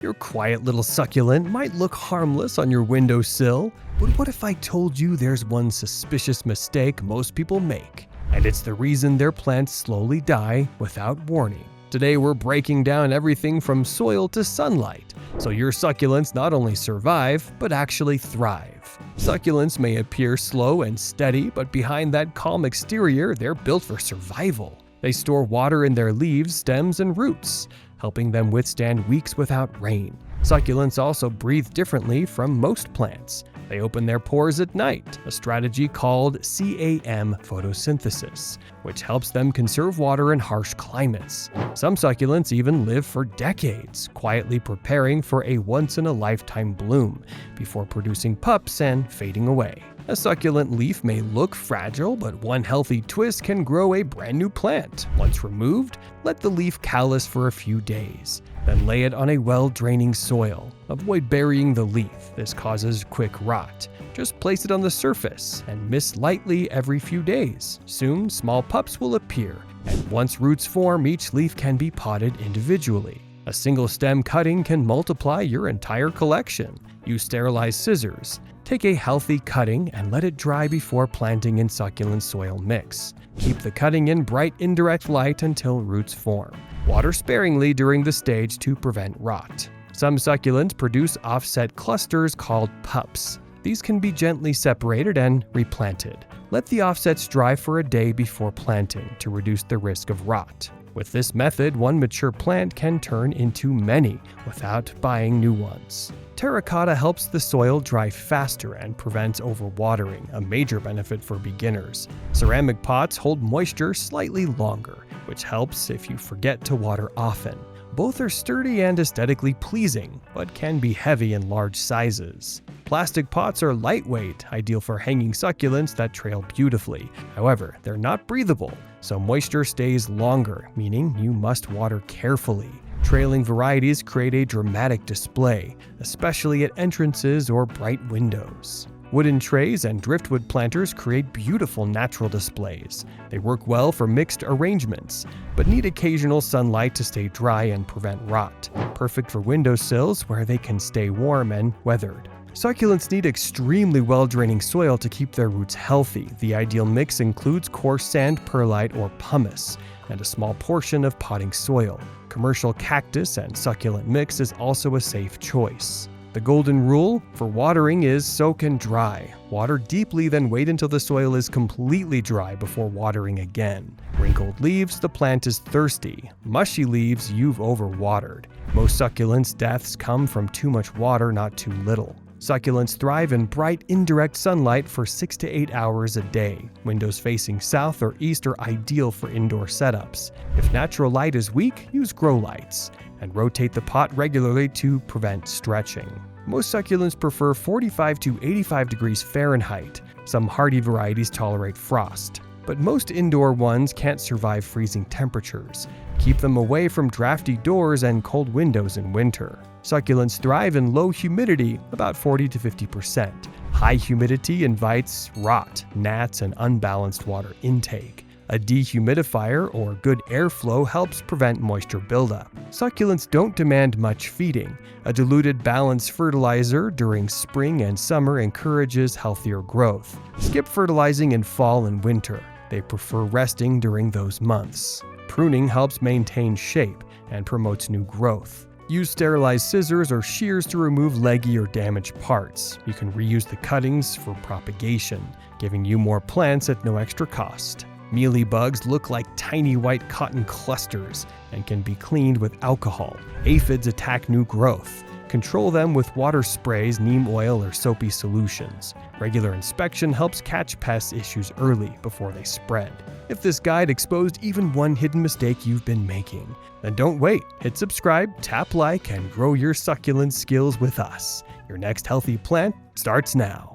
Your quiet little succulent might look harmless on your windowsill, but what if I told you there's one suspicious mistake most people make? And it's the reason their plants slowly die without warning. Today we're breaking down everything from soil to sunlight, so your succulents not only survive, but actually thrive. Succulents may appear slow and steady, but behind that calm exterior, they're built for survival. They store water in their leaves, stems, and roots, helping them withstand weeks without rain. Succulents also breathe differently from most plants. They open their pores at night, a strategy called CAM photosynthesis, which helps them conserve water in harsh climates. Some succulents even live for decades, quietly preparing for a once-in-a-lifetime bloom before producing pups and fading away. A succulent leaf may look fragile, but one healthy twist can grow a brand new plant. Once removed, let the leaf callus for a few days. Then lay it on a well-draining soil. Avoid burying the leaf, this causes quick rot. Just place it on the surface and mist lightly every few days. Soon, small pups will appear, and once roots form, each leaf can be potted individually. A single stem cutting can multiply your entire collection. Use sterilized scissors. Take a healthy cutting and let it dry before planting in succulent soil mix. Keep the cutting in bright indirect light until roots form. Water sparingly during the stage to prevent rot. Some succulents produce offset clusters called pups. These can be gently separated and replanted. Let the offsets dry for a day before planting to reduce the risk of rot. With this method, one mature plant can turn into many without buying new ones. Terracotta helps the soil dry faster and prevents overwatering, a major benefit for beginners. Ceramic pots hold moisture slightly longer, which helps if you forget to water often. Both are sturdy and aesthetically pleasing, but can be heavy in large sizes. Plastic pots are lightweight, ideal for hanging succulents that trail beautifully. However, they're not breathable, so moisture stays longer, meaning you must water carefully. Trailing varieties create a dramatic display, especially at entrances or bright windows. Wooden trays and driftwood planters create beautiful natural displays. They work well for mixed arrangements, but need occasional sunlight to stay dry and prevent rot. Perfect for windowsills where they can stay warm and weathered. Succulents need extremely well-draining soil to keep their roots healthy. The ideal mix includes coarse sand, perlite, or pumice, and a small portion of potting soil. Commercial cactus and succulent mix is also a safe choice. The golden rule for watering is soak and dry. Water deeply, then wait until the soil is completely dry before watering again. Wrinkled leaves, the plant is thirsty. Mushy leaves, you've overwatered. Most succulents' deaths come from too much water, not too little. Succulents thrive in bright, indirect sunlight for 6 to 8 hours a day. Windows facing south or east are ideal for indoor setups. If natural light is weak, use grow lights, and rotate the pot regularly to prevent stretching. Most succulents prefer 45 to 85 degrees Fahrenheit. Some hardy varieties tolerate frost, but most indoor ones can't survive freezing temperatures. Keep them away from drafty doors and cold windows in winter. Succulents thrive in low humidity, about 40 to 50%. High humidity invites rot, gnats, and unbalanced water intake. A dehumidifier or good airflow helps prevent moisture buildup. Succulents don't demand much feeding. A diluted balanced fertilizer during spring and summer encourages healthier growth. Skip fertilizing in fall and winter. They prefer resting during those months. Pruning helps maintain shape and promotes new growth. Use sterilized scissors or shears to remove leggy or damaged parts. You can reuse the cuttings for propagation, giving you more plants at no extra cost. Mealybugs look like tiny white cotton clusters and can be cleaned with alcohol. Aphids attack new growth. Control them with water sprays, neem oil, or soapy solutions. Regular inspection helps catch pest issues early before they spread. If this guide exposed even one hidden mistake you've been making, then don't wait. Hit subscribe, tap like, and grow your succulent skills with us. Your next healthy plant starts now.